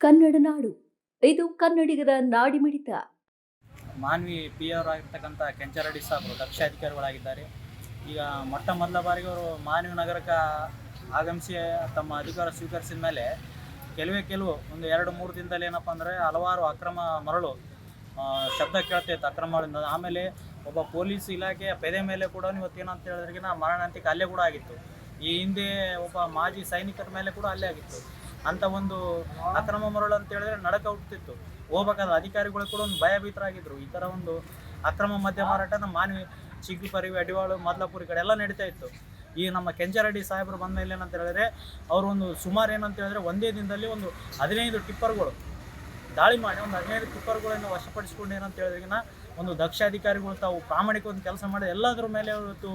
ಕನ್ನಡ ನಾಡು. ಇದು ಕನ್ನಡಿಗರ ನಾಡಿಮಿಡಿತ. ಮಾನ್ವಿ ಪಿ ಅವರಾಗಿರ್ತಕ್ಕಂಥ ಕೆಂಚರಡಿ ಸಾಬ್ರು ದಕ್ಷ ಅಧಿಕಾರಿಗಳಾಗಿದ್ದಾರೆ. ಈಗ ಮೊಟ್ಟ ಮೊದಲ ಬಾರಿಗೆ ಅವರು ಮಾನ್ವಿ ನಗರಕ್ಕೆ ಆಗಮಿಸಿ ತಮ್ಮ ಅಧಿಕಾರ ಸ್ವೀಕರಿಸಿದ ಮೇಲೆ ಕೆಲವು ಒಂದು 2-3 ದಿನದಲ್ಲಿ ಏನಪ್ಪ ಅಂದರೆ ಹಲವಾರು ಅಕ್ರಮ ಮರಳು ಶಬ್ದ ಕೇಳ್ತೈತೆ ಅಕ್ರಮಗಳಿಂದ. ಆಮೇಲೆ ಒಬ್ಬ ಪೊಲೀಸ್ ಇಲಾಖೆಯ ಪೆದೆ ಮೇಲೆ ಕೂಡ ಇವತ್ತೇನಂತ ಹೇಳಿದ್ರಿಗಿನ ಮರಣಾಂತಿಕ ಹಲ್ಲೆ ಕೂಡ ಆಗಿತ್ತು. ಈ ಹಿಂದೆ ಒಬ್ಬ ಮಾಜಿ ಸೈನಿಕರ ಮೇಲೆ ಕೂಡ ಹಲ್ಲೆ ಆಗಿತ್ತು. ಅಂಥ ಒಂದು ಅಕ್ರಮ ಮರಳು ಅಂತ ಹೇಳಿದ್ರೆ ನಡಕ ಹುಟ್ಟುತ್ತಿತ್ತು. ಹೋಗ್ಬೇಕಾದ ಅಧಿಕಾರಿಗಳು ಕೂಡ ಒಂದು ಭಯಭೀತರಾಗಿದ್ದರು. ಈ ಥರ ಒಂದು ಅಕ್ರಮ ಮದ್ಯ ಮಾರಾಟ ನಮ್ಮ ಮಾನ್ವಿ, ಚಿಗ್ಲಿಪರಿವಿ, ಅಡಿವಾಳು, ಮದ್ಲಾಪುರಿ ಕಡೆ ಎಲ್ಲ ನಡೀತಾ ಇತ್ತು. ಈ ನಮ್ಮ ಕೆಂಚರಡಿ ಸಾಹೇಬರು ಬಂದ ಮೇಲೆ ಏನಂತ ಹೇಳಿದ್ರೆ ಅವರು ಒಂದು ಸುಮಾರು ಏನಂತ ಹೇಳಿದ್ರೆ ಒಂದೇ ದಿನದಲ್ಲಿ ಒಂದು 15 ಟಿಪ್ಪರ್ಗಳು ದಾಳಿ ಮಾಡಿ ಒಂದು 15 ಟಿಪ್ಪರ್ಗಳನ್ನು ವಶಪಡಿಸಿಕೊಂಡು ಏನಂತ ಹೇಳಿದ್ರಿಗಿನ ಒಂದು ದಕ್ಷ ಅಧಿಕಾರಿಗಳು ತಾವು ಪ್ರಾಮಾಣಿಕ ಒಂದು ಕೆಲಸ ಮಾಡಿ ಎಲ್ಲದರ ಮೇಲೆ ಇವತ್ತು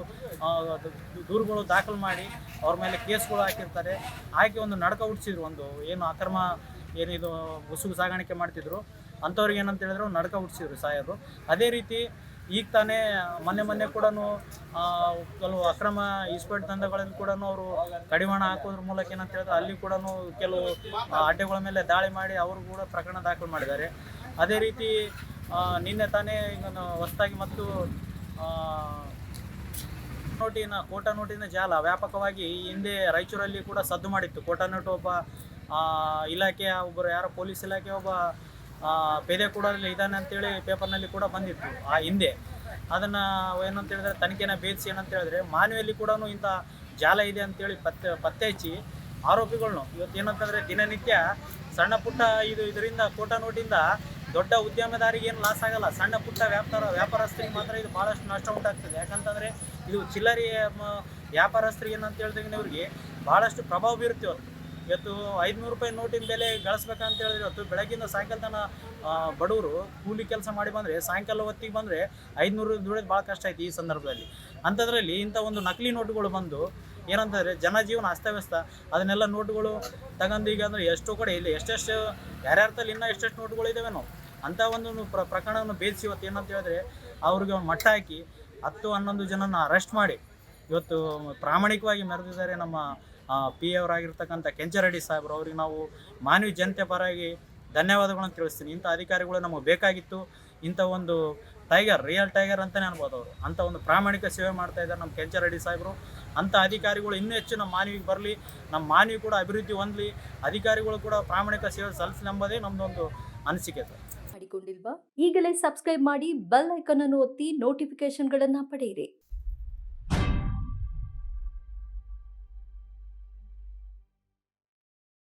ದೂರುಗಳು ದಾಖಲು ಮಾಡಿ ಅವ್ರ ಮೇಲೆ ಕೇಸ್ಗಳು ಹಾಕಿರ್ತಾರೆ. ಹಾಕಿ ಒಂದು ನಡಕ ಹುಟ್ಟಿಸಿದ್ರು. ಒಂದು ಏನು ಅಕ್ರಮ ಏನಿದು ಉಸುಗು ಸಾಗಾಣಿಕೆ ಮಾಡ್ತಿದ್ರು ಅಂಥವ್ರಿಗೆ ಏನಂತ ಹೇಳಿದ್ರು ನಡಕ ಹುಟ್ಟಿಸಿದ್ರು ಸಾಹೇಬರು. ಅದೇ ರೀತಿ ಈಗ ತಾನೇ ಮೊನ್ನೆ ಕೂಡ ಕೆಲವು ಅಕ್ರಮ ಇಸ್ಪೇಟ್ ದಂಧೆಗಳಲ್ಲಿ ಕೂಡ ಅವರು ಕಡಿವಾಣ ಹಾಕೋದ್ರ ಮೂಲಕ ಏನಂತ ಹೇಳಿದ್ರೆ ಅಲ್ಲಿ ಕೂಡ ಕೆಲವು ಅಡ್ಡೆಗಳ ಮೇಲೆ ದಾಳಿ ಮಾಡಿ ಅವರು ಕೂಡ ಪ್ರಕರಣ ದಾಖಲು ಮಾಡಿದ್ದಾರೆ. ಅದೇ ರೀತಿ ನಿನ್ನೆ ತಾನೇ ಈಗ ಹೊಸದಾಗಿ ಮತ್ತು ಕೋಟಾ ನೋಟಿನ ಜಾಲ ವ್ಯಾಪಕವಾಗಿ ಹಿಂದೆ ರಾಯಚೂರಲ್ಲಿ ಕೂಡ ಸದ್ದು ಮಾಡಿತ್ತು. ಕೋಟಾ ನೋಟು ಒಬ್ಬ ಇಲಾಖೆಯ ಒಬ್ಬರು ಯಾರೋ ಪೊಲೀಸ್ ಇಲಾಖೆ ಒಬ್ಬ ಪೇದೆ ಕೂಡ ಇದ್ದಾನೆ ಅಂತೇಳಿ ಪೇಪರ್ನಲ್ಲಿ ಕೂಡ ಬಂದಿತ್ತು ಆ ಹಿಂದೆ. ಅದನ್ನು ಏನಂತ ಹೇಳಿದ್ರೆ ತನಿಖೆನ ಭೇದಿಸಿ ಏನಂತ ಹೇಳಿದ್ರೆ ಮಾನ್ವಿಯಲ್ಲಿ ಕೂಡ ಇಂಥ ಜಾಲ ಇದೆ ಅಂತೇಳಿ ಪತ್ತೆ ಹಚ್ಚಿ ಆರೋಪಿಗಳನ್ನು ಇವತ್ತು ಏನಂತಂದರೆ ದಿನನಿತ್ಯ ಸಣ್ಣ ಪುಟ್ಟ ಇದರಿಂದ ಕೋಟಾ ನೋಟಿಂದ ದೊಡ್ಡ ಉದ್ಯಮದಾರಿಗೆ ಏನು ಲಾಸ್ ಆಗಲ್ಲ, ಸಣ್ಣ ಪುಟ್ಟ ವ್ಯಾಪಾರಸ್ಥರಿಗೆ ಮಾತ್ರ ಇದು ಭಾಳಷ್ಟು ನಷ್ಟ ಉಂಟಾಗ್ತದೆ. ಯಾಕಂತಂದರೆ ಇದು ಚಿಲ್ಲರೆ ವ್ಯಾಪಾರಸ್ಥರಿಗೆ ಏನಂತ ಹೇಳಿದ್ರೆ ಇವ್ರಿಗೆ ಭಾಳಷ್ಟು ಪ್ರಭಾವ ಬೀರುತ್ತೆ. ಇವತ್ತು 500 ರೂಪಾಯಿ ನೋಟಿನ ಬೆಲೆ ಗಳಿಸ್ಬೇಕಂತ ಹೇಳಿದ್ರೆ ಇವತ್ತು ಬೆಳಗ್ಗಿಂದ ಸಾಯಂಕಾಲ ತನಕ ಬಡವರು ಕೂಲಿ ಕೆಲಸ ಮಾಡಿ ಬಂದರೆ ಸಾಯಂಕಾಲ ಹೊತ್ತಿಗೆ ಬಂದರೆ 500 ದುಡಿಯೋದು ಭಾಳ ಕಷ್ಟ ಆಯ್ತು ಈ ಸಂದರ್ಭದಲ್ಲಿ. ಅಂಥದ್ರಲ್ಲಿ ಇಂಥ ಒಂದು ನಕಲಿ ನೋಟುಗಳು ಬಂದು ಏನಂತಂದರೆ ಜನಜೀವನ ಅಸ್ತವ್ಯಸ್ತ. ಅದನ್ನೆಲ್ಲ ನೋಟುಗಳು ತಗೊಂಡು ಈಗ ಅಂದರೆ ಎಷ್ಟೋ ಕಡೆ ಇಲ್ಲಿ ಎಷ್ಟೆಷ್ಟು ಯಾರ್ಯಾರಲ್ಲಿ ಇನ್ನೂ ಎಷ್ಟೆಷ್ಟು ನೋಟುಗಳು ಇದ್ದಾವೆ ಅಂಥ ಒಂದು ಪ್ರಕರಣವನ್ನು ಭೇದಿಸಿ ಇವತ್ತು ಏನಂತ ಹೇಳಿದ್ರೆ ಅವ್ರಿಗೆ ಒಂದು ಮಟ್ಟ ಹಾಕಿ 10-11 ಜನನ ಅರೆಸ್ಟ್ ಮಾಡಿ ಇವತ್ತು ಪ್ರಾಮಾಣಿಕವಾಗಿ ಮೆರೆದಿದ್ದಾರೆ ನಮ್ಮ ಪಿ ಅವರಾಗಿರ್ತಕ್ಕಂಥ ಕೆಂಚರಡಿ ಸಾಹೇಬರು. ಅವ್ರಿಗೆ ನಾವು ಮಾನವಿ ಜನತೆ ಪರವಾಗಿ ಧನ್ಯವಾದಗಳನ್ನು ತಿಳಿಸ್ತೀನಿ. ಇಂಥ ಅಧಿಕಾರಿಗಳು ನಮಗೆ ಬೇಕಾಗಿತ್ತು. ಇಂಥ ಒಂದು ಟೈಗರ್, ರಿಯಲ್ ಟೈಗರ್ ಅಂತಲೇ ಅನ್ಬೋದು ಅವರು. ಅಂಥ ಒಂದು ಪ್ರಾಮಾಣಿಕ ಸೇವೆ ಮಾಡ್ತಾ ಇದ್ದಾರೆ ನಮ್ಮ ಕೆಂಚರಡಿ ಸಾಹೇಬರು. ಅಂಥ ಅಧಿಕಾರಿಗಳು ಇನ್ನೂ ಹೆಚ್ಚು ನಮ್ಮ ಮಾನವಿಗೆ ಬರಲಿ, ನಮ್ಮ ಮಾನವಿ ಕೂಡ ಅಭಿವೃದ್ಧಿ ಹೊಂದಲಿ, ಅಧಿಕಾರಿಗಳು ಕೂಡ ಪ್ರಾಮಾಣಿಕ ಸೇವೆ ಸಲ್ಲಿಸಲಿ ಎಂಬುದೇ ನಮ್ಮದೊಂದು ಅನಿಸಿಕೆ ಸರ್. ಮಾಡಿಕೊಂಡಿಲ್ವಾ? ಈಗಲೇ ಸಬ್ಸ್ಕ್ರೈಬ್ ಮಾಡಿ ಬೆಲ್ ಐಕಾನ್ ಅನ್ನು ಒತ್ತಿ ನೋಟಿಫಿಕೇಶನ್ಗಳನ್ನು ಪಡೆಯಿರಿ.